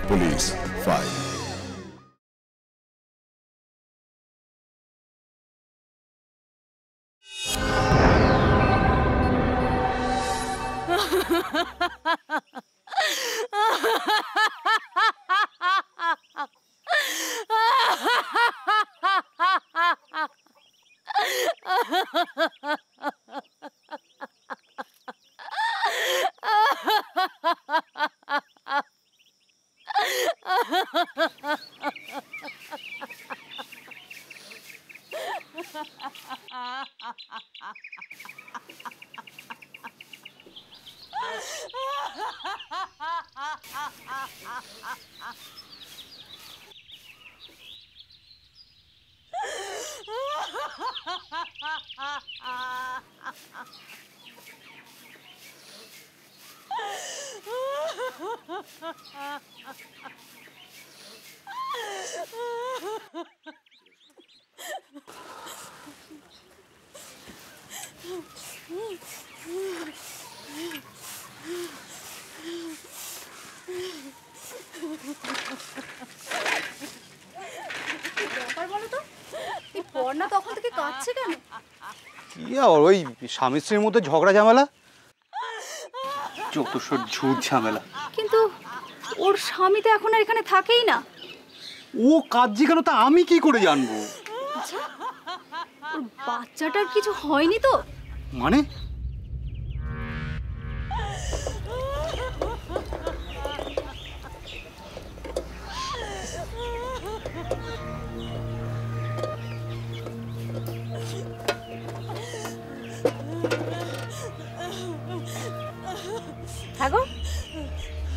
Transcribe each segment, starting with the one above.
Police file. ওই স্বামী স্ত্রীর মধ্যে ঝগড়া ঝামেলা, যত সব ঝুট ঝামেলা। কিন্তু ওর স্বামী তো এখন আর এখানে থাকেই না। ও কাজ কেন তা আমি কি করে জানবো? আচ্ছা, ওর বাচ্চাটার কিছু হয়নি তো? মানে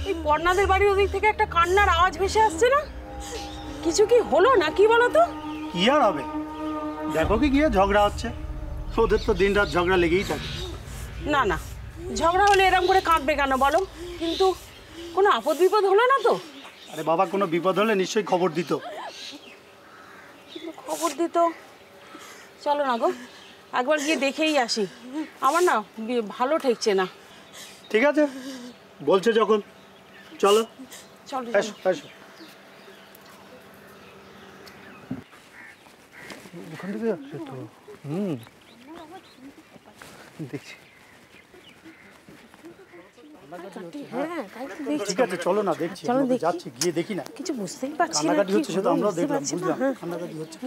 এই পর্ণাদের বাড়ির ওদিক থেকে একটা কান্নার আওয়াজ ভেসে আসছে না? কিছু কি হলো না কি বলো তো? কি আর হবে, দেখো কি গিয়ে ঝগড়া হচ্ছে। ওদের তো দিন রাত ঝগড়া লেগেই থাকে। না না, ঝগড়া হলে এরকম করে কাঁদবে কেন বলো? কিন্তু কোনো আপদ বিপদ হলো না তো? আরে বাবা, কোনো বিপদ হলে নিশ্চয়ই খবর দিত। খবর দিত? চলো না গো, একবার গিয়ে দেখেই আসি। আমার না ভালো ঠেকছে না। ঠিক আছে, বলছে যখন চলো। চলো এসো এসো। ওখান থেকে আসছে তো। দেখছি। ঠিক আছে চলো না, দেখছি। যাচ্ছি, গিয়ে দেখি না। কিছু বুঝতেই পারছি না। কান্নাকাটি হচ্ছে সেটা আমরাও দেখলাম, বুঝলাম কান্নাকাটি হচ্ছে।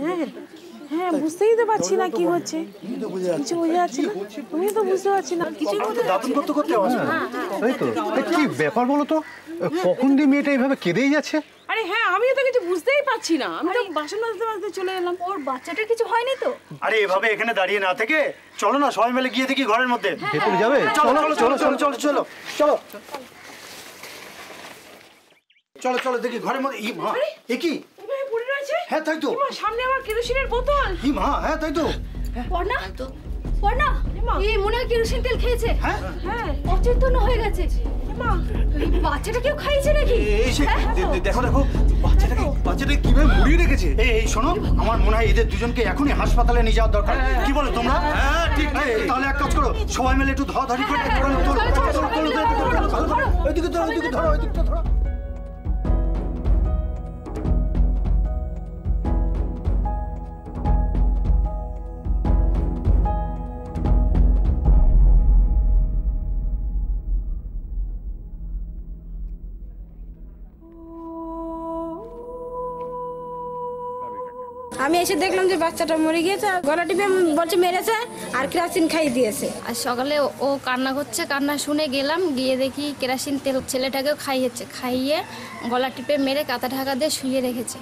হ্যাঁ, বুঝতেই তো পারছি না কি হচ্ছে। কিছু বুঝে যাচ্ছে না, তুমি তো বুঝতে পারছি না কিছু। দাঁতন করতে করতে তাই তো। কি ব্যাপার বলো তো, কখন দিয়ে মেয়েটা এইভাবে কেঁদেই যাচ্ছে? আরে হ্যাঁ, আমিও তো কিছু বুঝতেই পারছি না। আমি তো বাসন মাজতে মাজতে চলে এলাম। ওর বাচ্চাটার কিছু হয়নি তো? আরে এভাবে এখানে দাঁড়িয়ে না থেকে চলো না, সবাই মিলে গিয়ে দেখি ঘরের মধ্যে। ভেতরে যাবে? চলো চলো চলো চলো চলো চলো চলো চলো চলো দেখি ঘরের মধ্যে। ই মা, এ কি পড়ে রয়েছে? হ্যাঁ তাই তো। সামনে আবার কেরোসিনের বোতল। ই মা, হ্যাঁ তাই তো। পর্ণা, পর্ণা, এই মনে হয় কেরোসিন তেল খেয়েছে। হ্যাঁ হ্যাঁ, অচেতন হয়ে গেছে। এই বাচ্চাটা কেউ খাইছে নাকি? এই দেখো দেখো, বাচ্চাটাকে কিভাবে মুড়িয়ে রেখেছে। এই শোনো, আমার মনে হয় এদের দুজনকে এখনই হাসপাতালে নিয়ে যাওয়ার দরকার। কি বলো তোমরা? হ্যাঁ ঠিক। তাহলে এক কাজ করো, সবাই মিলে একটু ধরাধরি করে ওইদিকে ধরো, ওইদিকে ধরো, ওইদিকে ধরো। আমি এসে দেখলাম যে বাচ্চাটা মরে গিয়েছে, গলা টিপে বলছে মেরেছে আর কেরোসিন খাইয়ে দিয়েছে। আর সকালে ও কান্না করছে, কান্না শুনে গেলাম, গিয়ে দেখি কেরোসিন তেল ছেলেটাকেও খাইয়েছে, খাইয়ে গলা টিপে মেরে কাঁথা ঢাকা দিয়ে শুয়ে রেখেছে।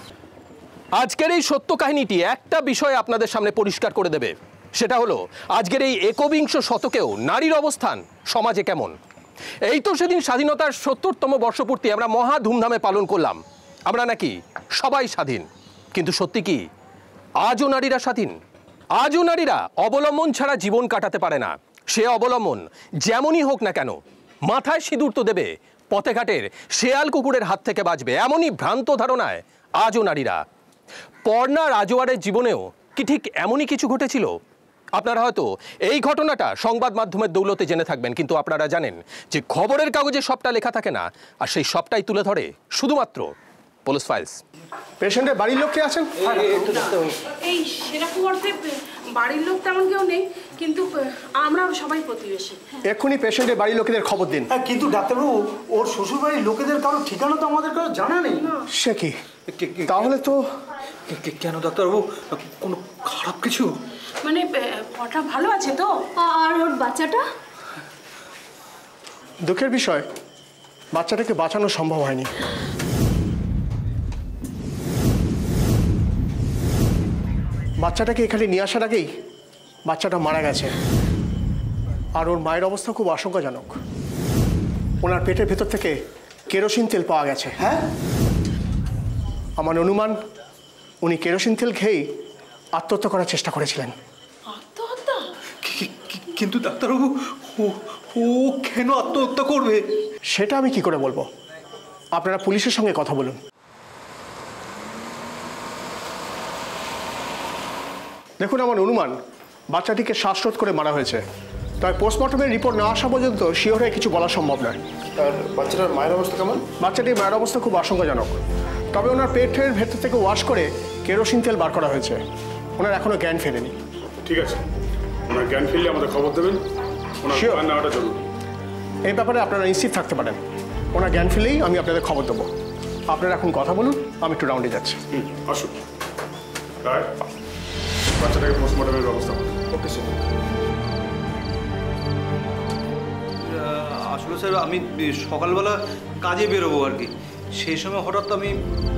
আজকের এই সত্য কাহিনীটি একটা বিষয় আপনাদের সামনে পরিষ্কার করে দেবে, সেটা হলো আজকের এই একবিংশ শতকেও নারীর অবস্থান সমাজে কেমন। এই তো সেদিন স্বাধীনতার ৭০তম বর্ষপূর্তি আমরা মহা ধুমধামে পালন করলাম। আমরা নাকি সবাই স্বাধীন, কিন্তু সত্যি কি আজও নারীরা স্বাধীন? আজও নারীরা অবলম্বন ছাড়া জীবন কাটাতে পারে না। সে অবলম্বন যেমনই হোক না কেন, মাথায় সিঁদুর তো দেবে, পথে ঘাটের শেয়াল কুকুরের হাত থেকে বাঁচবে, এমনই ভ্রান্ত ধারণায় আজও নারীরা। পর্ণা রাজওয়ারের জীবনেও কি ঠিক এমনই কিছু ঘটেছিল? আপনারা হয়তো এই ঘটনাটা সংবাদ মাধ্যমের দৌলতে জেনে থাকবেন, কিন্তু আপনারা জানেন যে খবরের কাগজে সবটা লেখা থাকে না, আর সেই সবটাই তুলে ধরে শুধুমাত্র পুলিশ ফাইলস। পেশেন্টের বাড়ির লোক কে আছেন? এই সেরকম অর্থে বাড়ির লোক তেমন কেউ নেই, কিন্তু আমরা সবাই প্রতিবেশী। এক্ষুনি পেশেন্টের বাড়ির লোকেদের খবর দিন। হ্যাঁ, কিন্তু ডাক্তারবাবু ওর শ্বশুরবাড়ির লোকেদের কারো ঠিকানা তো আমাদের কারো জানা নেই। সে কি? তাহলে তো কেন ডাক্তারবাবু, কোনো খারাপ কিছু? মানে কটা ভালো আছে তো? আর ওর বাচ্চাটা? দুঃখের বিষয়, বাচ্চাটাকে বাঁচানো সম্ভব হয়নি। বাচ্চাটাকে এখানে নিয়ে আসার আগেই বাচ্চাটা মারা গেছে, আর ওর মায়ের অবস্থা খুব আশঙ্কাজনক। ওনার পেটের ভেতর থেকে কেরোসিন তেল পাওয়া গেছে। হ্যাঁ, আমার অনুমান উনি কেরোসিন তেল খেয়েই আত্মহত্যা করার চেষ্টা করেছিলেন। আত্মহত্যা? কিন্তু ডাক্তারবাবু, ও কেন আত্মহত্যা করবে? সেটা আমি কি করে বলবো? আপনারা পুলিশের সঙ্গে কথা বলুন। দেখুন, আমার অনুমান বাচ্চাটিকে শ্বাসরোধ করে মারা হয়েছে, তবে পোস্টমর্টমের রিপোর্ট না আসা পর্যন্ত শিওর হয়ে কিছু বলা সম্ভব নয়। আর বাচ্চাটার মায়ের অবস্থা কেমন? বাচ্চাটির মায়ের অবস্থা খুব আশঙ্কাজনক, তবে ওনার পেটের ভেতর থেকে ওয়াশ করে কেরোসিন তেল বার করা হয়েছে। ওনার এখনো জ্ঞান ফেরেনি। ঠিক আছে, ওনার জ্ঞান ফিরলে আমাদের খবর দেবেন। ওনার Sure. জ্ঞান নেওয়াটা জরুরি। এই ব্যাপারে আপনারা নিশ্চিত থাকতে পারেন। ওনার জ্ঞান ফিরলেই আমি আপনাদের খবর দেবো। আপনারা এখন কথা বলুন, আমি একটু রাউন্ডে যাচ্ছি। আসুন রায়, বাচ্চাটাকে পোস্টমর্টমের ব্যবস্থা করুন। Okay sir. আসলে স্যার, আমি সকালবেলা কাজে বেরোবো আর কি, সেই সময় হঠাৎ আমি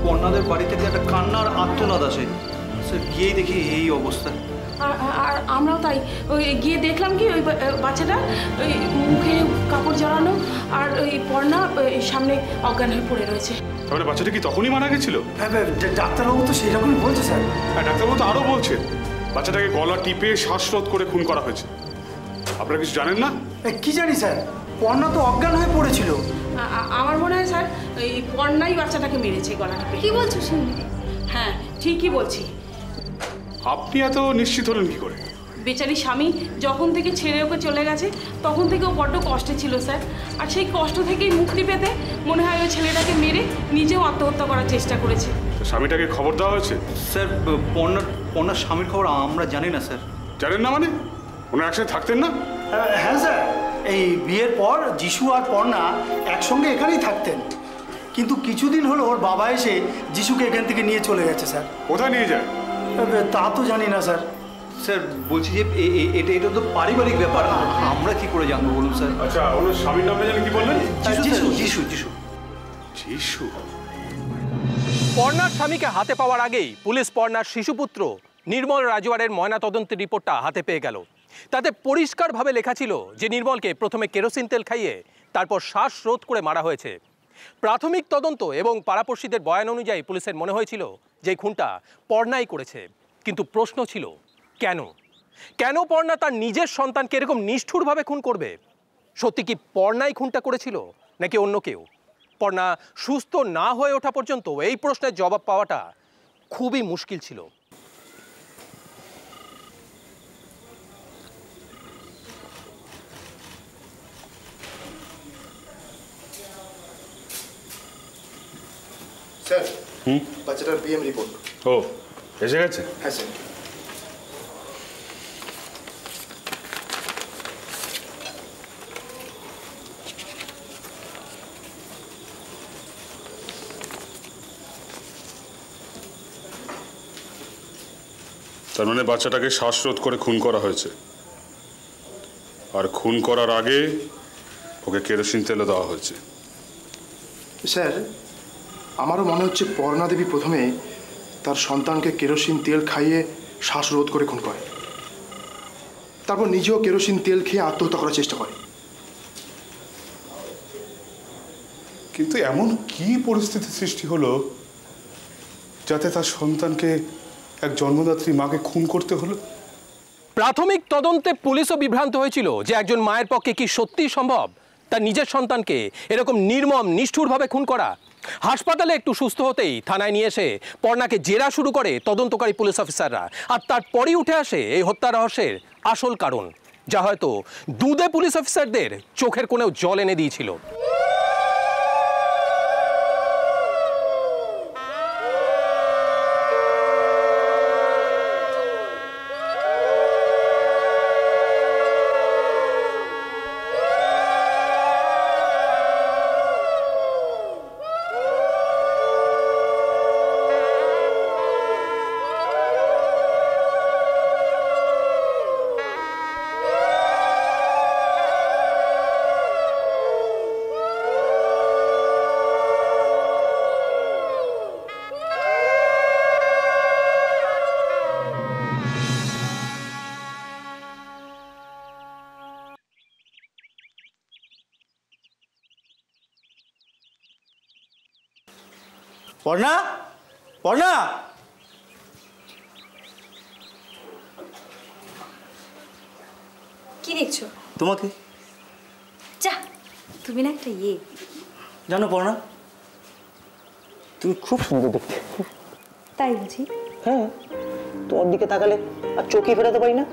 পর্ণাদের বাড়ি থেকে একটা কান্নার আর্তনাদ আসে। স্যার, গিয়েই দেখি এই অবস্থা। আর আমরাও তাই ওই গিয়ে দেখলাম কি ওই বাচ্চাটা ওই মুখে কাপড় জড়ানো, আর ওই পর্ণা সামনে অজ্ঞান হয়ে পড়ে রয়েছে। তাহলে বাচ্চাটা কি তখনই মারা গেছিল? হ্যাঁ, ডাক্তারবাবু তো সেই রকমই বলছে স্যার। হ্যাঁ, ডাক্তারবাবু তো আরও বলছেন বাচ্চাটাকে গলা টিপে শ্বাসরোধ করে খুন করা হয়েছে। আপনারা কিছু জানেন না? কি জানি স্যার, পর্ণা তো অজ্ঞান হয়ে পড়েছিল। আমার মনে হয় স্যার ওই পর্ণাই বাচ্চাটাকে মেরেছে গলা টিপে। কি বলছো শুনি? হ্যাঁ, ঠিকই বলছি। আপনি এত নিশ্চিত হলেন কি করে? বেচারি স্বামী যখন থেকে ছেড়ে ওকে চলে গেছে তখন থেকে ও বড্ড কষ্টে ছিল স্যার, আর সেই কষ্ট থেকেই মুক্তি পেতে মনে হয় ওই ছেলেটাকে মেরে নিজেও আত্মহত্যা করার চেষ্টা করেছে। তো স্বামীটাকে খবর দেওয়া হয়েছে? স্যার, পর্ণার স্বামীর খবর আমরা জানি না স্যার। জানেন না মানে? ওনারা একসাথে থাকতেন না? হ্যাঁ স্যার, এই বিয়ের পর যিশু আর পর্ণা একসঙ্গে এখানেই থাকতেন, কিন্তু কিছুদিন হলো ওর বাবা এসে যিশুকে এখান থেকে নিয়ে চলে গেছে স্যার। কোথায় নিয়ে যায়? তা তো জানি না স্যার। স্যার, বলছি যে এটা তো পারিবারিক ব্যাপার, আমরা কি করে জানবো বলুন স্যার? আচ্ছা, ওনার স্বামীর নামটা জানি কি বললেন? যিশু। যিশু যিশু যিশু। পর্ণার স্বামীকে হাতে পাওয়ার আগেই পুলিশ পর্ণার শিশুপুত্র নির্মল রাজওয়ারের ময়নাতদন্তের রিপোর্টটা হাতে পেয়ে গেল। তাতে পরিষ্কারভাবে লেখা ছিল যে নির্মলকে প্রথমে কেরোসিন তেল খাইয়ে তারপর শ্বাসরোধ করে মারা হয়েছে। প্রাথমিক তদন্ত এবং পাড়াপড়শিদের বয়ান অনুযায়ী পুলিশের মনে হয়েছিল যে খুনটা পর্ণাই করেছে, কিন্তু প্রশ্ন ছিল কেন? কেন পর্ণা তার নিজের সন্তানকে এরকম নিষ্ঠুরভাবে খুন করবে? সত্যি কি পর্ণাই খুনটা করেছিল নাকি অন্য কেউ? পর্ণা সুস্থ না হয়ে ওঠা পর্যন্ত এই প্রশ্নের জবাব পাওয়াটা খুবই মুশকিল ছিল। স্যার, বাচ্চাটার বিএম রিপোর্ট। ও, এসে গেছে? হ্যাঁ স্যার। তার মানে বাচ্চাটাকে শ্বাসরোধ করে খুন করা হয়েছে, আর খুন করার আগে ওকে কেরোসিন তেলে দেওয়া হয়েছে। স্যার, আমারও মনে হচ্ছে পর্ণা দেবী প্রথমে তার সন্তানকে কেরোসিন তেল খাইয়ে শ্বাসরোধ করে খুন করে, তারপর নিজেও কেরোসিন তেল খেয়ে আত্মহত্যা করার চেষ্টা করে। কিন্তু এমন কি পরিস্থিতি সৃষ্টি হলো যাতে তার সন্তানকে এক জন্মদাত্রী মাকে খুন করতে হলো? প্রাথমিক তদন্তে পুলিশও বিভ্রান্ত হয়েছিল যে একজন মায়ের পক্ষে কি সত্যিই সম্ভব তার নিজের সন্তানকে এরকম নির্মম নিষ্ঠুরভাবে খুন করা। হাসপাতালে একটু সুস্থ হতেই থানায় নিয়ে এসে পর্ণাকে জেরা শুরু করে তদন্তকারী পুলিশ অফিসাররা, আর তারপরই উঠে আসে এই হত্যা রহস্যের আসল কারণ, যা হয়তো দুধে পুলিশ অফিসারদের চোখের কোণেও জল এনে দিয়েছিল। পর্ণা, পর্ণা, কি দেখছো? তোমাকে। যা, তুমি না একটা জানো পর্ণা, তুমি খুব সুন্দর দেখতে। তাই বুঝি? হ্যাঁ, তোমার দিকে তাকালে আর চোখই ফেরাতে পারি না।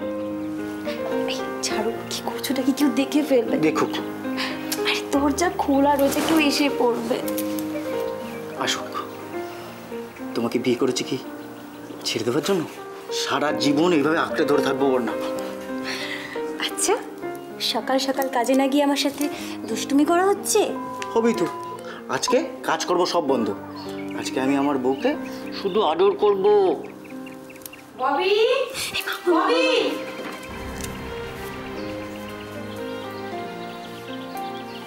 ছাড়ো, কি করছো? কি কেউ দেখে ফেলবে? দেখুক। আরে দরজা খোলা রয়েছে, কেউ এসে পড়বে। আসুক। তোমাকে বিয়ে করেছি কি ছেড়ে দেওয়ার জন্য? সারা জীবন এইভাবে আঁকড়ে ধরে থাকবো না। আচ্ছা, সকাল সকাল কাজে না গিয়ে আমার সাথে দুষ্টুমি করা হচ্ছে? হবেই তো। আজকে কাজ করব সব বন্ধ। আজকে আমি আমার বউকে শুধু আদর করব। ববি, ববি,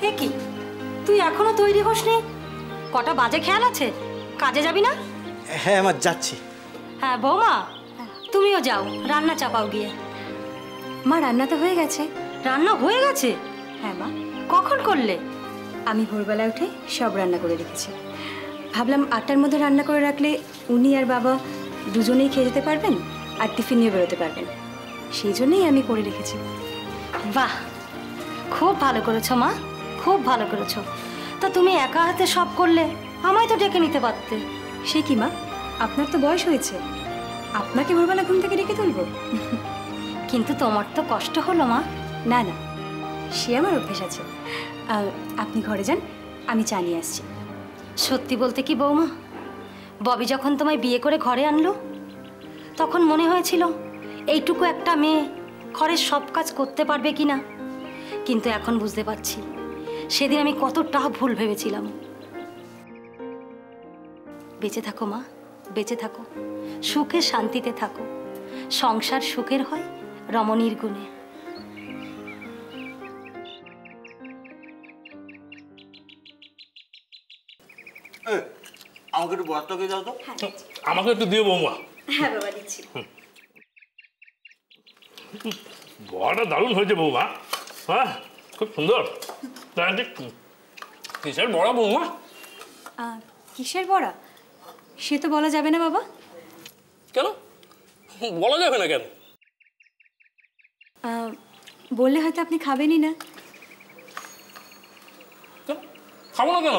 এ কি, তুই এখনো তৈরি হসনি? কটা বাজে খেয়াল আছে? কাজে যাবি না? হ্যাঁ, আমার যাচ্ছি। হ্যাঁ বৌমা, তুমিও যাও, রান্না চাপাও গিয়ে। মা, রান্না তো হয়ে গেছে। রান্না হয়ে গেছে? হ্যাঁ মা। কখন করলে? আমি ভোরবেলা উঠে সব রান্না করে রেখেছি। ভাবলাম 8টার মধ্যে রান্না করে রাখলে উনি আর বাবা দুজনেই খেয়ে যেতে পারবেন, আর টিফিন নিয়ে বেরোতে পারবেন। সেই জন্যই আমি করে রেখেছি। বাহ, খুব ভালো করেছো মা, খুব ভালো করেছো। তা তুমি একা হাতে সব করলে, আমায় তো ডেকে নিতে পারতে। সে কি মা, আপনার তো বয়স হয়েছে, আপনাকে ভোরবেলা ঘুম থেকে ডেকে তুলবো? কিন্তু তোমার তো কষ্ট হলো মা। না না, সে আমার অভ্যেস আছে। আপনি ঘরে যান, আমি চা নিয়ে আসছি। সত্যি বলতে কি বৌমা, ববি যখন তোমায় বিয়ে করে ঘরে আনলো, তখন মনে হয়েছিল এইটুকু একটা মেয়ে ঘরের সব কাজ করতে পারবে কি না। কিন্তু এখন বুঝতে পারছি সেদিন আমি কতটা ভুল ভেবেছিলাম। বেঁচে থাকো মা, বেঁচে থাকো, সুখে শান্তিতে থাকো। সংসার সুখের হয় রমণীর গুণে। আমাকে একটু বরাদ্দ করে দাও তো। আমাকে একটু দিও বৌমা। হ্যাঁ বাবা, দিচ্ছি। বড়াটা দারুণ হয়েছে বৌমা। হ্যাঁ, খুব সুন্দর। কিসের বড়া বৌমা? কিসের বড়া সে তো বলা যাবে না বাবা। কেন বলা যাবে না? কেন বললে হয়তো আপনি খাবেনই না। খাবো না কেন?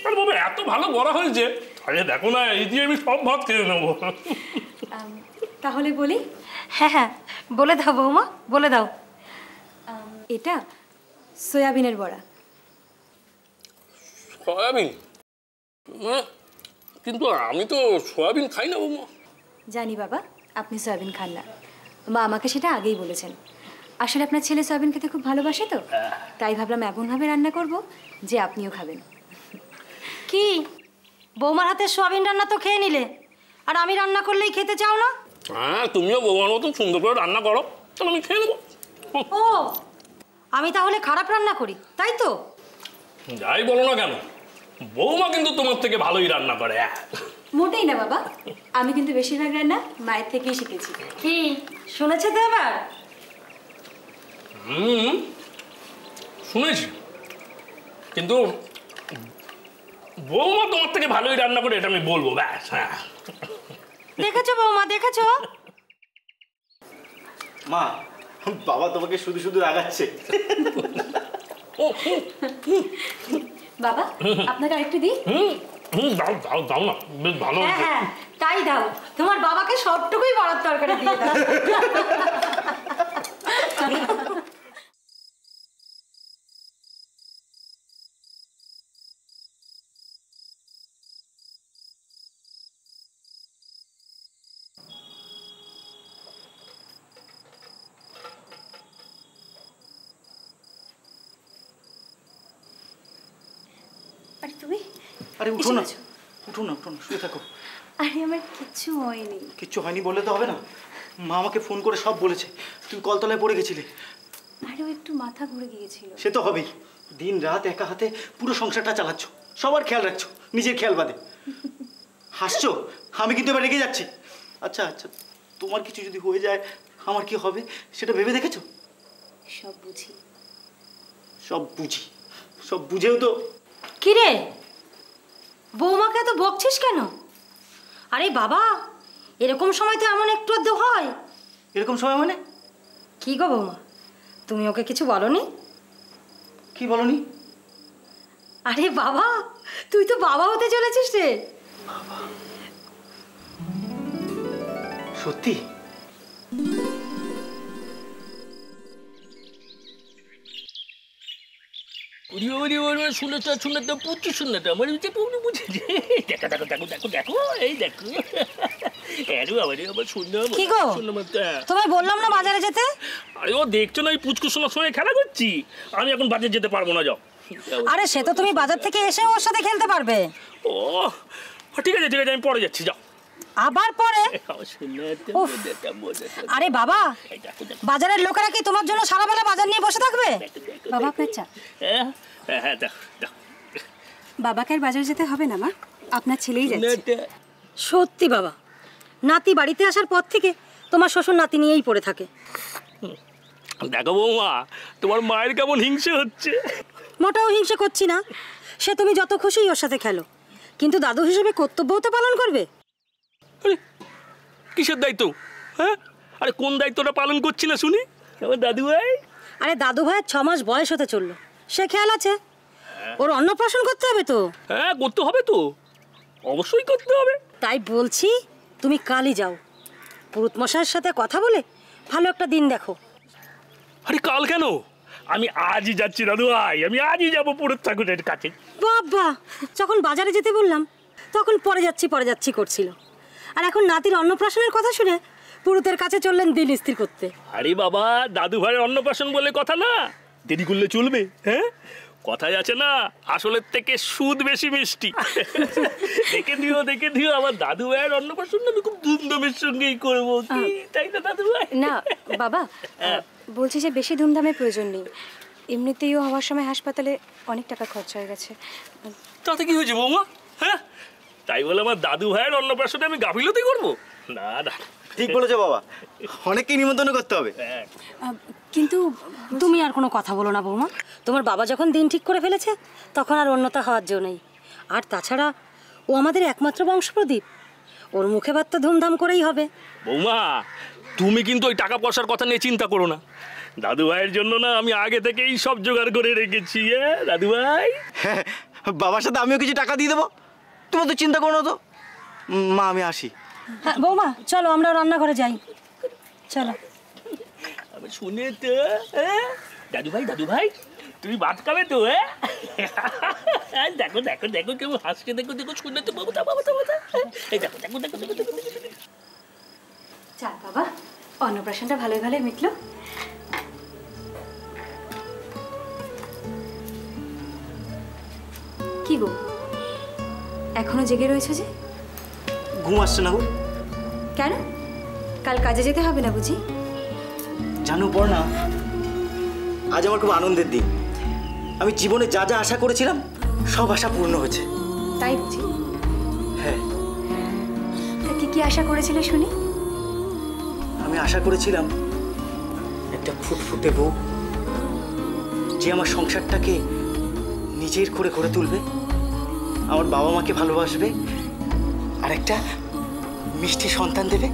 আরে বাবা, এত ভালো বড়া হয়েছে, আরে দেখো না, এই দিয়ে আমি সব ভাত খেয়ে নেবো। তাহলে বলি? হ্যাঁ হ্যাঁ, বলে দাও বৌমা, বলে দাও। এটা সয়াবিনের বড়া। সয়াবিন? কিন্তু আমি তো সয়াবিন খাই না বৌমা। জানি বাবা, আপনি সয়াবিন খান না, মা আমাকে সেটা আগেই বলেছেন। আসলে আপনার ছেলে সয়াবিন খেতে খুব ভালোবাসে তো, তাই ভাবলাম এমনভাবে রান্না করব যে আপনিও খাবেন। কি বৌমার হাতে সয়াবিন রান্না তো খেয়ে নিলে, আর আমি রান্না করলেই খেতে চাও না? হ্যাঁ, তুমিও বৌমার মতন সুন্দর করে রান্না করো, তাহলে আমি খেয়ে নেবো। ও, আমি তাহলে খারাপ রান্না করি, তাই তো? যাই বলো না কেন, বৌমা কিন্তু তোমার থেকে ভালোই রান্না করে। মোটেই না বাবা, আমি কিন্তু বেশিরভাগ রান্না মায়ের থেকেই শিখেছি। কি শুনেছে তো এবার? শুনেছি, কিন্তু বৌমা তোমার থেকে ভালোই রান্না করে এটা আমি বলবো, ব্যাস। হ্যাঁ, দেখেছো বৌমা, দেখেছো? মা, বাবা তোমাকে শুধু শুধু রাগাচ্ছে। বাবা, আপনাকে আরেকটু দিই? দাও দাও দাও না, বেশ ভালো হ্যাঁ হয়েছে। হ্যাঁ তাই দাও, তোমার বাবাকে সবটুকুই বরাদ্দ তরকারি দিয়ে দাও। আরে তুমি, আরে উঠো না, উঠো না, উঠো না, শুয়ে থাকো। আরে আমার কিচ্ছু হয়নি। কিচ্ছু হয়নি বললে তো হবে না, মা আমাকে ফোন করে সব বলেছে তুমি কলতলায় পড়ে গেছিলে। আরে ও একটু মাথা ঘুরে গিয়েছিল। সে তো হবেই, দিন রাত একা হাতে পুরো সংসারটা চালাচ্ছ, সবার খেয়াল রাখছো, নিজের খেয়াল বাদে। হাসছো, আমি কিন্তু এবার রেগে যাচ্ছি। আচ্ছা আচ্ছা, তোমার কিছু যদি হয়ে যায় আমার কি হবে সেটা ভেবে দেখেছো? সব বুঝি। সব বুঝি, সব বুঝেও তো। কি রে, বৌমাকে এত বকছিস কেন? আরে বাবা, এরকম সময় তো এমন একটু আধটু হয়। এরকম সময় মানে? কি গো বৌমা, তুমি ওকে কিছু বলনি? কি বলনি? আরে বাবা, তুই তো বাবা হতে চলেছিস রে। সত্যি? শুনেটা পুচু শুনেটা আমার বুঝেছি। দেখো দেখো দেখো দেখো দেখো, এই দেখো। কি গো, তোমায় বললাম না বাজারে যেতে? আরে ও দেখছো না, এই পুচকু শোনার সময় খেলা করছি। আমি এখন বাজারে যেতে পারবো না, যাও। আরে সে তো তুমি বাজার থেকে এসে ওর সাথে খেলতে পারবে। ও ঠিক আছে ঠিক আছে, আমি পরে যাচ্ছি, যাও। আবার পরে? আরে বাবা, বাজারের লোকেরা কি তোমার জন্য সারা বেলা বাজার নিয়ে বসে থাকবে? বাবা আপনার চা। হ্যাঁ দাও দাও। বাবাকে আর বাজার যেতে হবে না মা, আপনার ছেলেই যাচ্ছে। সত্যি বাবা, নাতি বাড়িতে আসার পর থেকে তোমার শ্বশুর নাতি নিয়েই পড়ে থাকে। দেখো বৌমা, তোমার মায়ের কেমন হিংসে হচ্ছে। মোটাও হিংসে করছি না, সে তুমি যত খুশি ওর সাথে খেলো, কিন্তু দাদু হিসেবে কর্তব্যও তো পালন করবে। কিসের দায়িত্ব? হ্যাঁ, আরে কোন দায়িত্বটা পালন করছি না শুনি? আমার দাদু ভাই। আরে দাদু ভাইয়ের 6 মাস বয়স হতে চললো, সে খেয়াল আছে? ওর অন্নপ্রাশন করতে হবে তো। হ্যাঁ করতে হবে তো, অবশ্যই করতে হবে। তাই বলছি তুমি কালই যাও, পুরুত মশাইয়ের সাথে কথা বলে ভালো একটা দিন দেখো। আরে কাল কেন, আমি আজই যাচ্ছি দাদু ভাই, আমি আজই যাবো পুরুত ঠাকুরের কাছে। বাবা, যখন বাজারে যেতে বললাম তখন পরে যাচ্ছি করছিল, আর এখন নাতির অন্নপ্রাশনের কথা শুনে পুরুতের কাছে চললেন দিন স্থির করতে। আরে বাবা, দাদু ভাইয়ের অন্নপ্রাশন বলে কথা না, দেরি করলে চলবে? হ্যাঁ, কথায় আছে না, আসলের থেকে সুদ বেশি মিষ্টি। দেখে দিও আমার দাদু ভাইয়ের অন্নপ্রাশন আমি খুব ধুমধামের সঙ্গেই করবো, তাই না দাদু ভাই? না বাবা, বলছি যে বেশি ধুমধামের প্রয়োজন নেই, এমনিতেই হওয়ার সময় হাসপাতালে অনেক টাকা খরচা হয়ে গেছে। তাতে কি হয়েছে বৌমা? হ্যাঁ, তাই বলে আমার দাদু ভাইয়ের অন্নপ্রাশনে আমি গাফিলতি করবো? না না, ঠিক বলেছো বাবা, অনেককে নিমন্ত্রণ করতে হবে। কিন্তু তুমি আর কোনো কথা বলো না বৌমা, তোমার বাবা যখন দিন ঠিক করে ফেলেছে তখন আর অন্যতা হওয়ার জন্য নেই। আর তাছাড়া ও আমাদের একমাত্র বংশপ্রদীপ, ওর মুখে ভাত তো ধুমধাম করেই হবে। বৌমা, তুমি কিন্তু ওই টাকা পয়সার কথা নিয়ে চিন্তা করো না, দাদু ভাইয়ের জন্য না আমি আগে থেকেই সব জোগাড় করে রেখেছি। দাদু ভাই, হ্যাঁ, বাবার সাথে আমিও কিছু টাকা দিয়ে দেবো, তুমি তো চিন্তা করো না তো। মা আমি আসি। হ্যাঁ বৌমা, চলো আমরা রান্নাঘরে যাই, চলো। আমি শুনে তো, দাদু ভাই তুমি ভাত খাবে তো? দেখো দেখো দেখো কেমন হাসছে, দেখো দেখো, শুনে তো বাবু বাবা এই দেখো দেখো দেখো দেখো দেখো। যাক বাবা, অন্নপ্রাশনটা ভালোই ভালোই মিটলো। কি গো, এখনো জেগে রয়েছে যে? ঘুম আসছে না গো। কেন, কাল কাজে যেতে হবে না বুঝি? জানো পড়না, আজ আমার খুব আনন্দের দিন। আমি জীবনে যা যা আশা করেছিলাম সব আশা পূর্ণ হয়েছে। তাই বুঝি? হ্যাঁ। কি কি আশা করেছিলে শুনি? আমি আশা করেছিলাম একটা ফুটফুটে বউ, যে আমার সংসারটাকে নিজের করে গড়ে তুলবে, আমার বাবা মাকে ভালোবাসবে, আর একটা মিষ্টি সন্তান দেবে।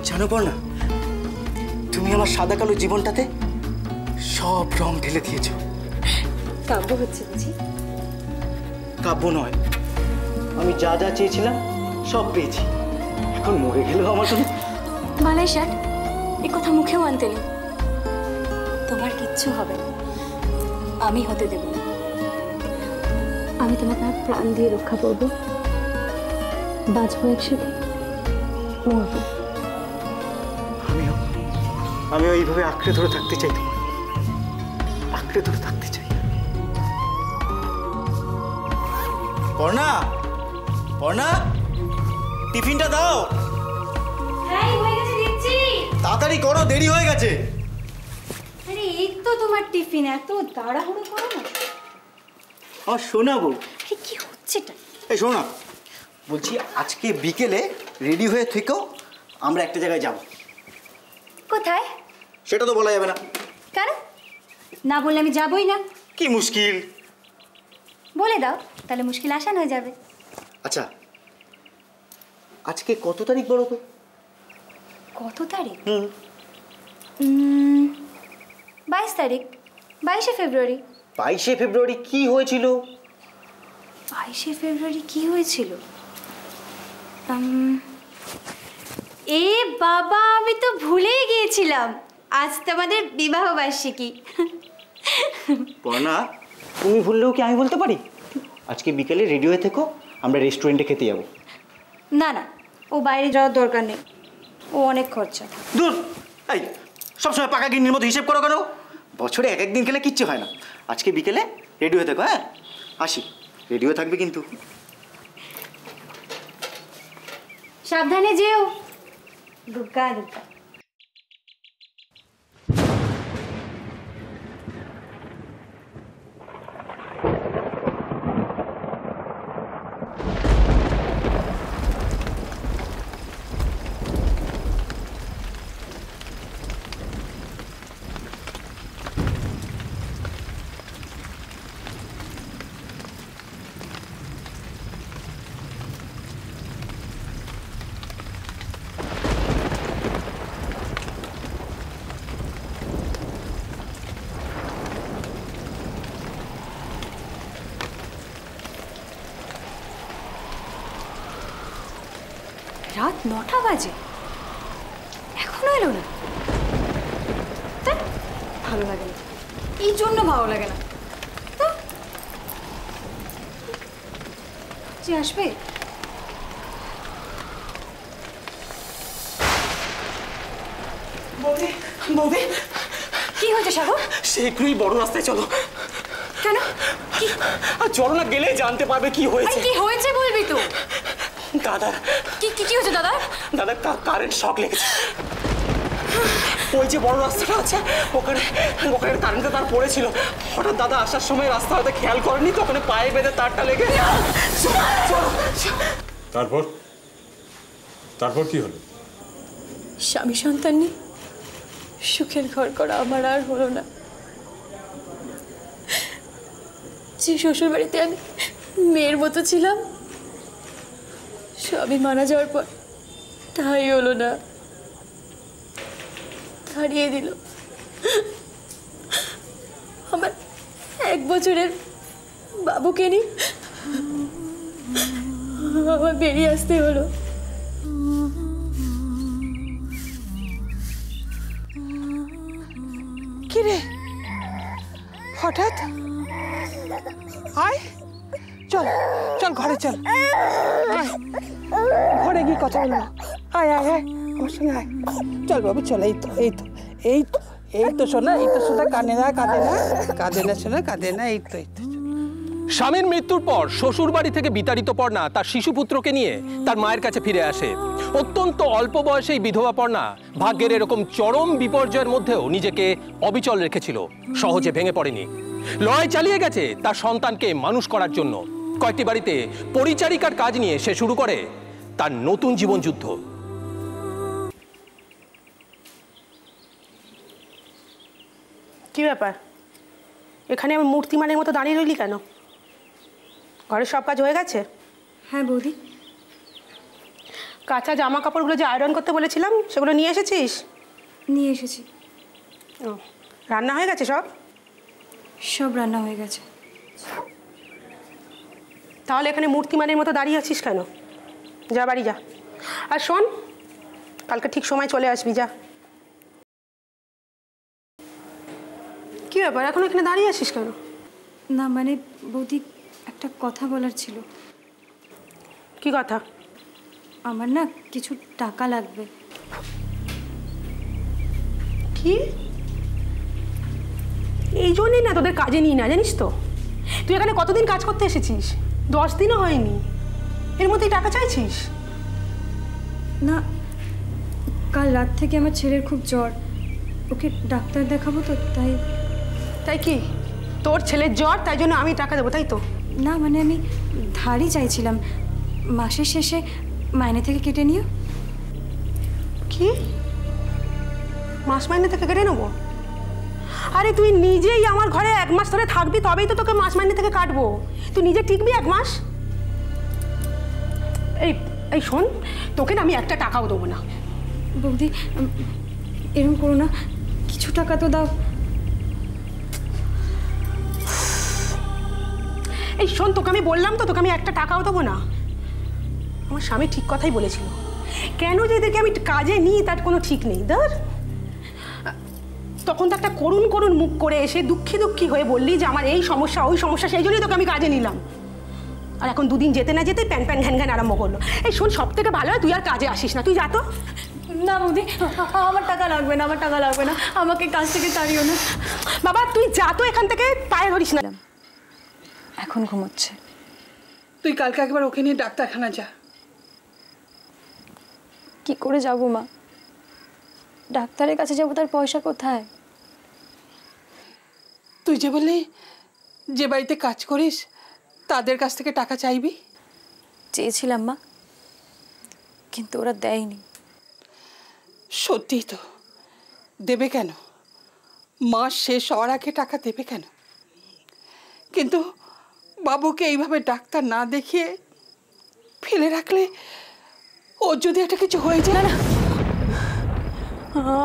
জানো পড়না, তুমি আমার সাদা কালো জীবনটাতে সব রং ঢেলে দিয়েছো। কাব্য হচ্ছে বুঝি? কাব্য নয়। আমি যা যা চেয়েছিলাম সব পেয়েছি। এখন মরে গেলেও আমার কোনো বালাই ষাট এ কথা মুখেও আনতে নেই। তোমার কিচ্ছু হবে না, আমি হতে দেব না। আমি তোমাকে আর প্রাণ দিয়ে রক্ষা করবো, বাঁচবো একসাথে, মরবো। আমিও এইভাবে আঁকড়ে ধরে থাকতে চাই, তোমার আঁকড়ে ধরে থাকতে চাই। পর্ণা, পর্ণা, টিফিনটা দাও। হ্যাঁ হয়ে গেছে, দিচ্ছি। তাড়াতাড়ি করো, দেরি হয়ে গেছে। আরে এই তো তোমার টিফিন, এত তাড়াহুড়ো করো না। আমার শোনাবো কি হচ্ছেটা? এই শোনা, বলছি আজকে বিকেলে রেডি হয়ে থেকেও আমরা একটা জায়গায় যাব। কোথায় সেটা তো বলা যাবে না। কেন? না বললে আমি যাবই না। কি মুশকিল? বলে দাও, তাহলে মুশকিল আসান হয়ে যাবে। আচ্ছা, আজকে কত তারিখ বলো তো? কত তারিখ? 22 তারিখ, 22শে ফেব্রুয়ারি। 22শে ফেব্রুয়ারি কি হয়েছিল? 22শে ফেব্রুয়ারি কি হয়েছিল? এ বাবা, আমি তো ভুলেই গিয়েছিলাম, আজ তোমাদের বিবাহ বার্ষিকী। পর্ণা, তুমি ভুললেও কি আমি বলতে পারি? আজকে বিকেলে রেডি হয়ে থেকো, আমরা রেস্টুরেন্টে খেতে যাবো। না না, ও বাইরে যাওয়ার দরকার নেই, ও অনেক খরচা। দূর, এই সবসময় পাকা গিন্নির মতো হিসেব করো কেন? বছরে এক একদিন খেলে কিচ্ছু হয় না। আজকে বিকেলে রেডি হয়ে থেকো। হ্যাঁ, আসি। রেডি হয়ে থাকবে কিন্তু। সাবধানে যেও। দুর্গা দুর্গা। রাত 9টা বাজে, এখনো এলো না। ভালো লাগে না, এই জন্য ভালো লাগে না। যে আসবে বৌদি, বৌদি, কি হয়েছে সাগর? শীঘ্রই বড় রাস্তায় চলো। কেন? কি? আর চলো না, গেলেই জানতে পারবে কি হয়েছে। কি হয়েছে বলবি তো? দাদা, কি হয়েছে দাদা? দাদা কারেন্ট শক লেগেছে। ওই যে বড় রাস্তাটা আছে, ওখানে কারেন্টের তার পড়েছিল। হঠাৎ দাদা আসার সময় রাস্তা হয়তো খেয়াল করেনি, তো ওখানে পায়ে বেঁধে তারটা লেগে। তারপর তারপর কি হলো? স্বামী সন্তান নিয়ে সুখের ঘর করা আমার আর হলো না। যে শ্বশুর বাড়িতে আমি মেয়ের মতো ছিলাম, স্বামী মারা যাওয়ার পর তাই হলো না, হারিয়ে দিল আমার 1 বছরের বাবুকে নিয়ে। আমার বেরিয়ে আসতে হলো। কিরে হঠাৎ? আয়, চল চল ঘরে চল, ঘরে গিয়ে কথা বলবো। আয় আয় আয়, আমার সঙ্গে আয়। চল বাবু চল। এই তো এই তো এই তো এই তো শোনা, এই তো শোনা, কাঁদে না কাঁদে না কাঁদে না শোনা, কাঁদে না। এই তো এই তো। স্বামীর মৃত্যুর পর শ্বশুর বাড়ি থেকে বিতাড়িত পর্ণা তার শিশুপুত্রকে নিয়ে তার মায়ের কাছে ফিরে আসে। অত্যন্ত অল্প বয়সেই বিধবা পর্ণা ভাগ্যের এরকম চরম বিপর্যয়ের মধ্যেও নিজেকে অবিচল রেখেছিল, সহজে ভেঙে পড়েনি। লড়াই চালিয়ে গেছে তার সন্তানকে মানুষ করার জন্য। কয়েকটি বাড়িতে পরিচারিকার কাজ নিয়ে সে শুরু করে তার নতুন জীবন যুদ্ধ। কি ব্যাপার, এখানে আমি মূর্তিমানের মতো দাঁড়িয়ে রইলি কেন? ঘরের সব কাজ হয়ে গেছে? হ্যাঁ বৌদি। কাঁচা জামা কাপড়গুলো যে আয়রন করতে বলেছিলাম, সেগুলো নিয়ে এসেছিস? নিয়ে এসেছি। ও, রান্না হয়ে গেছে? সব সব রান্না হয়ে গেছে। তাহলে এখানে মূর্তিমানের মতো দাঁড়িয়ে আছিস কেন? যা বাড়ি যা। আর শোন, কালকে ঠিক সময় চলে আসবি, যা। কি ব্যাপার, এখন এখানে দাঁড়িয়ে আছিস কেন? না মানে বৌদি, একটা কথা বলার ছিল। কি কথা? আমার না কিছু টাকা লাগবে। কি? এই জন্যই না তোদের কাজে নিই না, জানিস তো? তুই এখানে কতদিন কাজ করতে এসেছিস? 10 দিনও হয়নি, এর মধ্যেই টাকা চাইছিস? না, কাল রাত থেকে আমার ছেলের খুব জ্বর, ওকে ডাক্তার দেখাবো তো, তাই। তাই কি তোর ছেলের জ্বর, তাই জন্য আমি টাকা দেবো, তাই তো? না মানে আমি ধারই চাইছিলাম, মাসের শেষে মাইনে থেকে কেটে নিও। কি? মাস মাইনে থেকে কেটে নেবো? আরে তুই নিজেই আমার ঘরে 1 মাস ধরে থাকবি, তবেই তো তোকে মাস মাইনে থেকে কাটবো। তুই নিজে টিকবি 1 মাস? এই এই শোন, তোকে না আমি একটা টাকাও দেবো না। বৌদি এরকম করো না, কিছু টাকা তো দাও। এই শোন, তোকে আমি বললাম তো, তোকে আমি একটা টাকাও দেবো না। আমার স্বামী ঠিক কথাই বলেছিল, কেন যে এদেরকে আমি কাজে নিই তার কোনো ঠিক নেই। ধর, তখন তো একটা করুণ করুণ মুখ করে এসে দুঃখী দুঃখী হয়ে বললি যে আমার এই সমস্যা ওই সমস্যা, সেই জন্যই তোকে আমি কাজে নিলাম। আর এখন 2 দিন যেতে না যেতে প্যান প্যান ঘ্যান ঘ্যান আরম্ভ করলো। এই শোন, সব থেকে ভালো হয় তুই আর কাজে আসিস না, তুই যা তো। না বৌদি, আমার টাকা লাগবে না, আমার টাকা লাগবে না, আমাকে কাজ থেকে তাড়িও না। বাবা তুই যা তো এখান থেকে, পায়ে ধরিস না। এখন ঘুমোচ্ছে। তুই কালকে একবার ওকে নিয়ে ডাক্তারখানা যা। কি করে যাব মা? ডাক্তারের কাছে যাবো, তার পয়সা কোথায়? তুই যে বললি যে বাড়িতে কাজ করিস তাদের কাছ থেকে টাকা চাইবি। চেয়েছিলাম মা, কিন্তু ওরা দেয়নি। সত্যিই তো, দেবে কেন? মাস শেষ হওয়ার আগে টাকা দেবে কেন? কিন্তু বাবুকে এইভাবে ডাক্তার না দেখিয়ে ফেলে রাখলে ওর যদি একটা কিছু হয়ে যায়। না,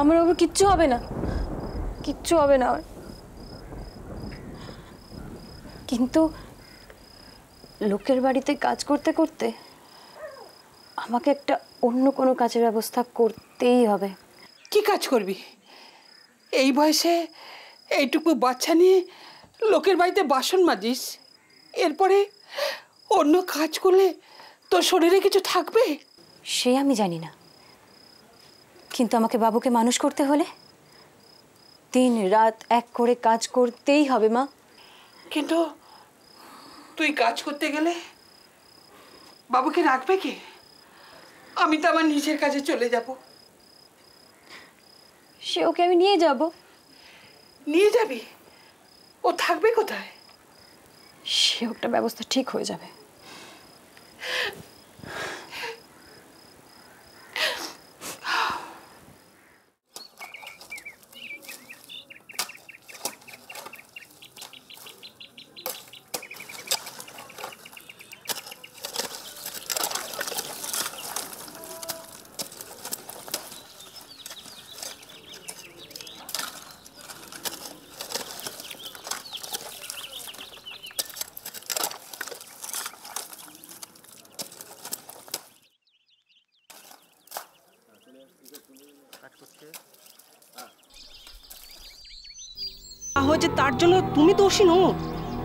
আমার বাবুর কিচ্ছু হবে না, কিচ্ছু হবে না। কিন্তু লোকের বাড়িতে কাজ করতে করতে আমাকে একটা অন্য কোনো কাজের ব্যবস্থা করতেই হবে। কি কাজ করবি? এই বয়সে এইটুকু বাচ্চা নিয়ে লোকের বাড়িতে বাসন মাজিস, এরপরে অন্য কাজ করলে তোর শরীরে কিছু থাকবে? সে আমি জানি না, কিন্তু আমাকে বাবুকে মানুষ করতে হলে দিন রাত এক করে কাজ করতেই হবে মা। কিন্তু তুই কাজ করতে গেলে বাবুকে রাখবে কে? আমি তো আমার নিজের কাজে চলে যাব। সে ওকে আমি নিয়ে যাব। নিয়ে যাবি? ও থাকবে কোথায়? সে একটা ব্যবস্থা ঠিক হয়ে যাবে। হয়েছে তার জন্য তুমি দোষী নও।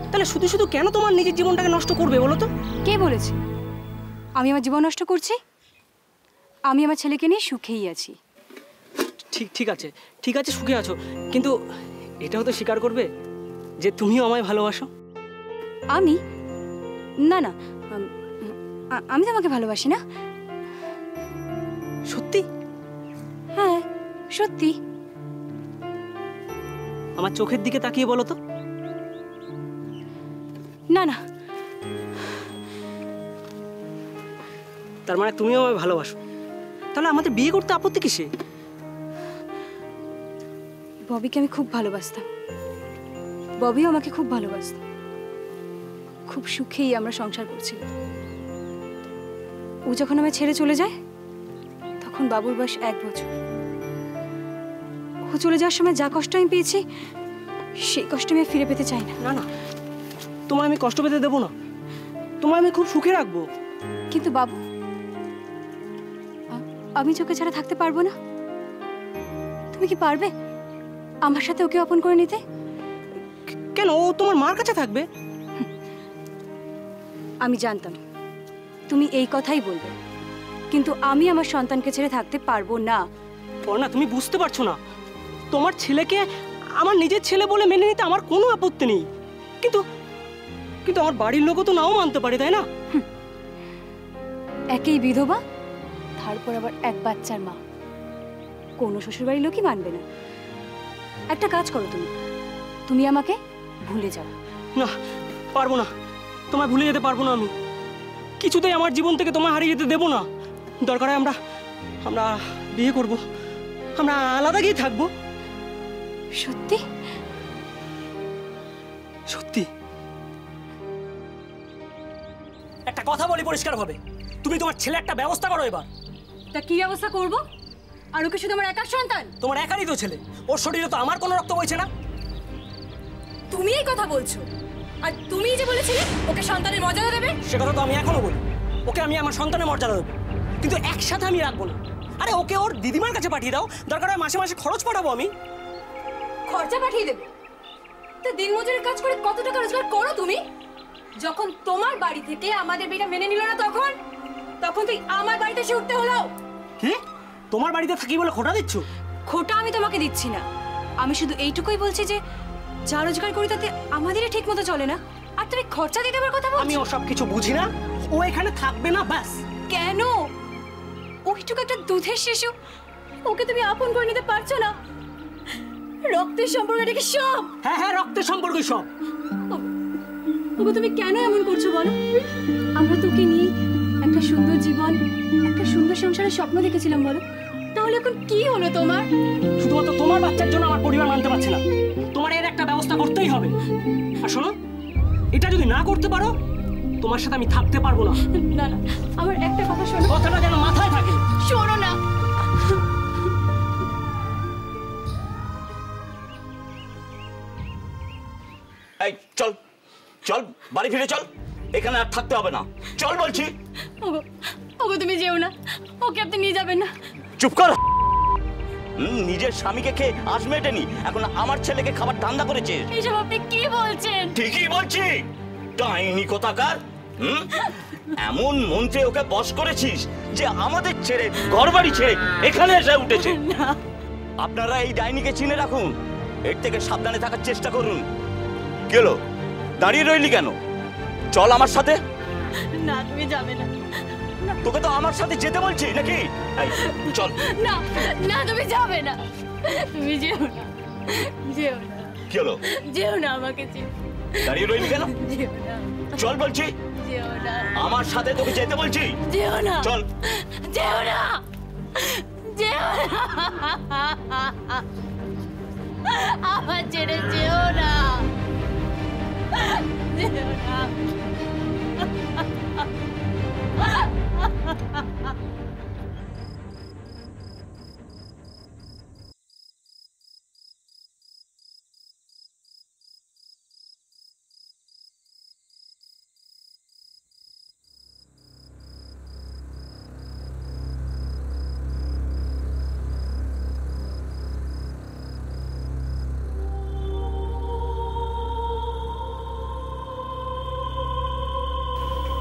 তাহলে শুধু শুধু কেন তোমার নিজের জীবনটাকে নষ্ট করবে বলো তো? কে বলেছে আমি আমার জীবন নষ্ট করছি? আমি আমার ছেলেকে নিয়ে সুখেই আছি। ঠিক আছে, ঠিক আছে, সুখে আছো, কিন্তু এটাও তো স্বীকার করবে যে তুমিও আমায় ভালোবাসো। আমি? না না, আমি তো আমাকে ভালোবাসি না। সত্যি? হ্যাঁ সত্যি। আমার চোখের দিকে তাকিয়ে বলো তো। না না। তার মানে তুমিও আমায় ভালোবাসো? তাহলে আমাদের বিয়ে করতে আপত্তি কিসে? ববিকে আমি খুব ভালোবাসতাম, ববিও আমাকে খুব ভালোবাসত। খুব সুখেই আমরা সংসার করছিলাম। ও যখন আমায় ছেড়ে চলে যায় তখন বাবুর বয়স 1 বছর। ও চলে যাওয়ার সময় যা কষ্ট আমি পেয়েছি সেই কষ্ট আমি ফিরে পেতে চাই না। না না, তোমায় আমি কষ্ট পেতে দেবো না। তোমায় আমি খুব সুখে রাখবো। কিন্তু বাবু, আমি চোখে ছাড়া থাকতে পারবো না। তুমি কি পারবে আমার সাথে ওকে অপন করে নিতে? কেন, ও তোমার মার কাছে থাকবে? আমি জানতাম তুমি এই কথাই বলবে, কিন্তু আমি আমার সন্তানকে ছেড়ে থাকতে পারবো না। পর্ণা, তুমি বুঝতে পারছো না, তোমার ছেলেকে আমার নিজের ছেলে বলে মেনে নিতে আমার কোনো আপত্তি নেই, কিন্তু কিন্তু আমার বাড়ির লোকও তো নাও মানতে পারে, তাই না? একই বিধবা, তারপর আবার এক বাচ্চার মা, কোনো শ্বশুরবাড়ির লোকই মানবে না। একটা কাজ করো, তুমি আমাকে ভুলে যাও। না, পারবো না, তোমায় ভুলে যেতে পারবো না আমি। কিছুতেই আমার জীবন থেকে তোমায় হারিয়ে যেতে দেবো না। দরকার হয় আমরা আমরা বিয়ে করব, আমরা আলাদা গিয়ে থাকবো। সত্যি সত্যি? একটা কথা বলি পরিষ্কার ভাবে, তুমি তোমার ছেলে একটা ব্যবস্থা করো এবার। তা কি ব্যবস্থা করব? আর ওকে শুধু আমার একার সন্তান? তোমার একারই তো ছেলে, ওর শরীরে তো আমার কোনো রক্ত বইছে না। তুমি এই কথা বলছো, আর তুমিই যে বলেছিলে ওকে সন্তানের মর্যাদা দেবে। সে কথা তো আমি এখনো বলি, ওকে আমি আমার সন্তানের মর্যাদা দেবো, কিন্তু একসাথে আমি রাখবো না। আরে ওকে ওর দিদিমার কাছে পাঠিয়ে দাও, দরকার হয় মাসে মাসে খরচ পাঠাবো আমি। খরচা পাঠিয়ে দেবে? তা দিনমজুরের কাজ করে কত টাকা রোজগার করো তুমি? যখন তোমার বাড়ি থেকে আমাদের বিয়েটা মেনে নিল না, তখন তুই আমার বাড়িতে এসে উঠতে হলো। কি? তোমার বাড়িতে থাকি বলে খোটা দিচ্ছ? খোটা আমি তোমাকে দিচ্ছি না, আমি শুধু এইটুকুই বলছি যে যা রোজগার করি তাতে আমাদেরই ঠিক মতো চলে না, আর তুমি খরচা দিতে আমার কথা বলছো। আমি ওসব কিছু বুঝি না, ও এখানে থাকবে না ব্যাস। কেন? ওইটুকু একটা দুধের শিশু, ওকে তুমি আপন করে নিতে পারছো না? রক্তের সম্পর্ক কি সব? হ্যাঁ হ্যাঁ, রক্তের সম্পর্কই সব। ওকে তুমি কেন এমন করছো বলো? আমরা তোকে নিয়ে একটা সুন্দর জীবন, একটা সুন্দর সংসারের স্বপ্ন দেখেছিলাম বলো, তাহলে এখন কি হলো তোমার? শুধুমাত্র তোমার বাচ্চার জন্য আমার পরিবার মানতে পারছে না, তোমার এর একটা ব্যবস্থা করতেই হবে। আর শোনো, এটা যদি না করতে পারো তোমার সাথে আমি থাকতে পারবো না। না না, আমার একটা কথা শোনো। কথাটা যেন মাথায় থাকে। শোনো না। এই চল চল, বাড়ি ফিরে চল, এখানে আর থাকতে হবে না, চল বলছি। ওগো তুমি যেও না, ওকে আপনি নিয়ে যাবেন না। চুপ কর। নিজের স্বামীকে খেয়ে আজ মেটেনি, এখন আমার ছেলেকে খাবার ধান্দা করেছে। এইসব আপনি কি বলছেন? ঠিকই বলছি, ডাইনি কোথাকার। এমন মন্ত্রে ওকে বশ করেছিস যে আমাদের ছেড়ে, ঘরবাড়ি ছেড়ে এখানে এসে উঠেছে। আপনারা এই ডাইনিকে চিনে রাখুন, এর থেকে সাবধানে থাকার চেষ্টা করুন। গেল, দাঁড়িয়ে রইলি কেন? চল আমার সাথে। না, তুমি যাবে না। তোকে তো আমার সাথে যেতে বলছি নাকি? চল। না না, তুমি যাবে না, তুমি যেও না, যেও না। কি হলো? যেও না, আমাকে যেও। দাঁড়িয়ে রইলি কেন? যেও না। চল বলছি। যেও না। আমার সাথে তোকে যেতে বলছি। যেও না। চল। যেও না। যেও না। আমার ছেড়ে যেও না। যেও না।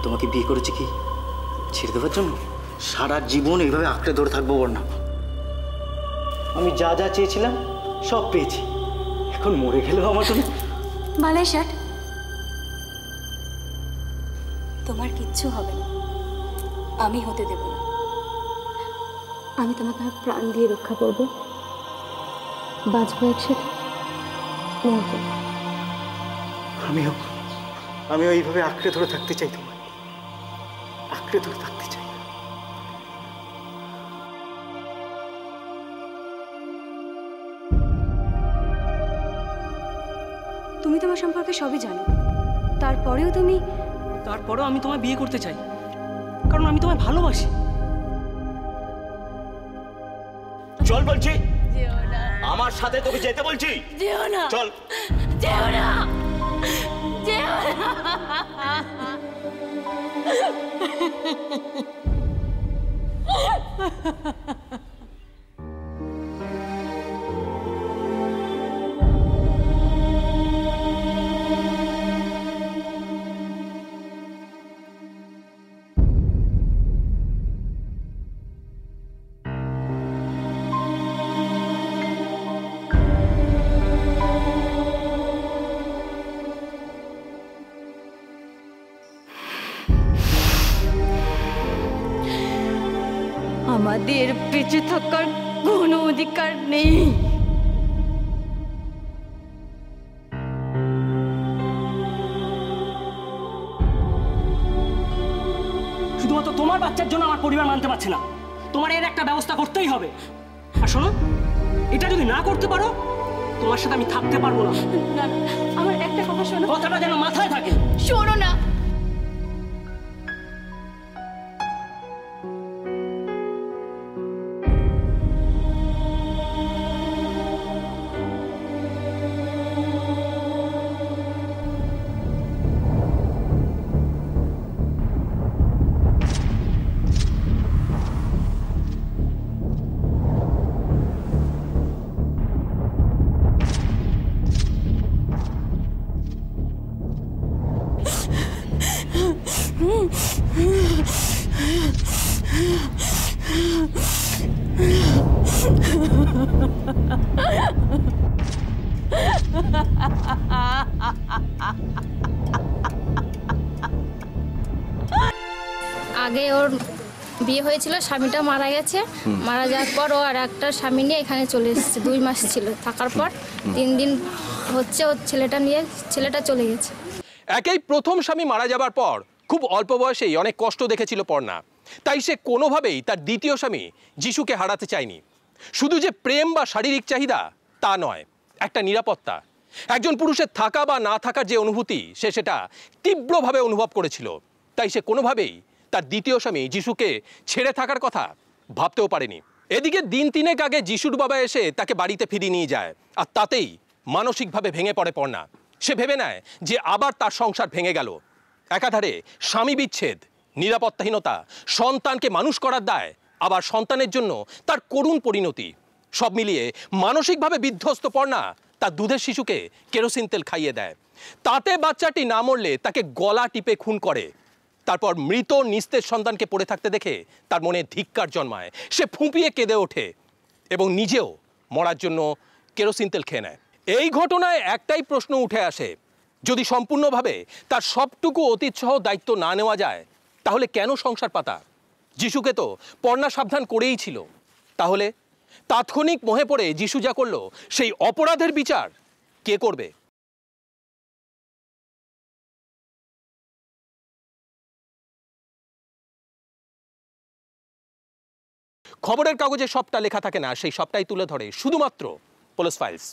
তোমাকে বিয়ে করেছি কি ছেড়ে দেওয়ার জন্য? সারা জীবন এইভাবে আঁকড়ে ধরে থাকবো না। আমি যা যা চেয়েছিলাম সব পেয়েছি, এখন মরে গেলেও আমার জন্য বালাই ষাট, তোমার কিচ্ছু হবে না, আমি হতে দেব না। আমি তোমাকে আর প্রাণ দিয়ে রক্ষা করব, বাঁচবো একসাথে, মরবো। আমিও এইভাবে আঁকড়ে ধরে থাকতে চাই, তোমার আঁকড়ে ধরে থাকতে চাই। তুমি তোমার সম্পর্কে সবই জানো, তারপরেও তুমি? তারপরেও আমি তোমায় বিয়ে করতে চাই, কারণ আমি তোমায় ভালোবাসি। চল বলছি। আমার সাথে তোকে যেতে বলছি। যেও না। চল। যেও না। যেও না। আমাদের বেঁচে থাকার কোনো অধিকার নেই। শুধুমাত্র তোমার বাচ্চার জন্য আমার পরিবার মানতে পারছে না। তোমার এর একটা ব্যবস্থা করতেই হবে। আর শোনো, এটা যদি না করতে পারো তোমার সাথে আমি থাকতে পারবো না। না না, আমার একটা কথা শোনো। কথাটা যেন মাথায় থাকে। শোনো না। আগে ওর বিয়ে হয়েছিল, স্বামীটা মারা গেছে। মারা যাওয়ার পর ও আর একটা স্বামী নিয়ে এখানে চলে এসেছে। 2 মাস ছিল, থাকার পর 3 দিন হচ্ছে ওর ছেলেটা চলে গেছে। একেই প্রথম স্বামী মারা যাবার পর খুব অল্প বয়সেই অনেক কষ্ট দেখেছিল পর্ণা। তাই সে কোনোভাবেই তার দ্বিতীয় স্বামী যিশুকে হারাতে চায়নি। শুধু যে প্রেম বা শারীরিক চাহিদা তা নয়, একটা নিরাপত্তা, একজন পুরুষের থাকা বা না থাকার যে অনুভূতি সে সেটা তীব্রভাবে অনুভব করেছিল। তাই সে কোনোভাবেই তার দ্বিতীয় স্বামী যিশুকে ছেড়ে থাকার কথা ভাবতেও পারেনি। এদিকে দিন 3 আগে যিশুর বাবা এসে তাকে বাড়িতে ফিরিয়ে নিয়ে যায়, আর তাতেই মানসিকভাবে ভেঙে পড়ে পর্ণা। সে ভেবে নেয় যে আবার তার সংসার ভেঙে গেল। একাধারে স্বামী বিচ্ছেদ, নিরাপত্তাহীনতা, সন্তানকে মানুষ করার দায়, আবার সন্তানের জন্য তার করুণ পরিণতি, সব মিলিয়ে মানসিকভাবে বিধ্বস্ত পর্ণা তার দুধের শিশুকে কেরোসিন তেল খাইয়ে দেয়। তাতে বাচ্চাটি না মরলে তাকে গলা টিপে খুন করে। তারপর মৃত নিস্তেজ সন্তানকে পড়ে থাকতে দেখে তার মনে ধিক্কার জন্মায়। সে ফুঁপিয়ে কেঁদে ওঠে এবং নিজেও মরার জন্য কেরোসিন তেল খেয়ে নেয়। এই ঘটনায় একটাই প্রশ্ন উঠে আসে, যদি সম্পূর্ণভাবে তার সবটুকু অতীতসহ দায়িত্ব না নেওয়া যায় তাহলে কেন সংসার পাতা? যিশুকে তো পর্ণা সাবধান করেই ছিল। তাহলে তাৎক্ষণিক মোহে পড়ে যিশু যা করলো সেই অপরাধের বিচার কে করবে? খবরের কাগজে সবটা লেখা থাকে না, সেই সবটাই তুলে ধরে শুধুমাত্র পুলিশ ফাইলস।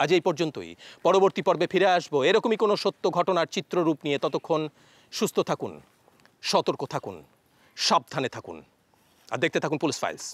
আজ এই পর্যন্তই। পরবর্তী পর্বে ফিরে আসবো এরকমই কোনো সত্য ঘটনার চিত্ররূপ নিয়ে। ততক্ষণ সুস্থ থাকুন, সতর্ক থাকুন, সাবধানে থাকুন আর দেখতে থাকুন পুলিশ ফাইলস।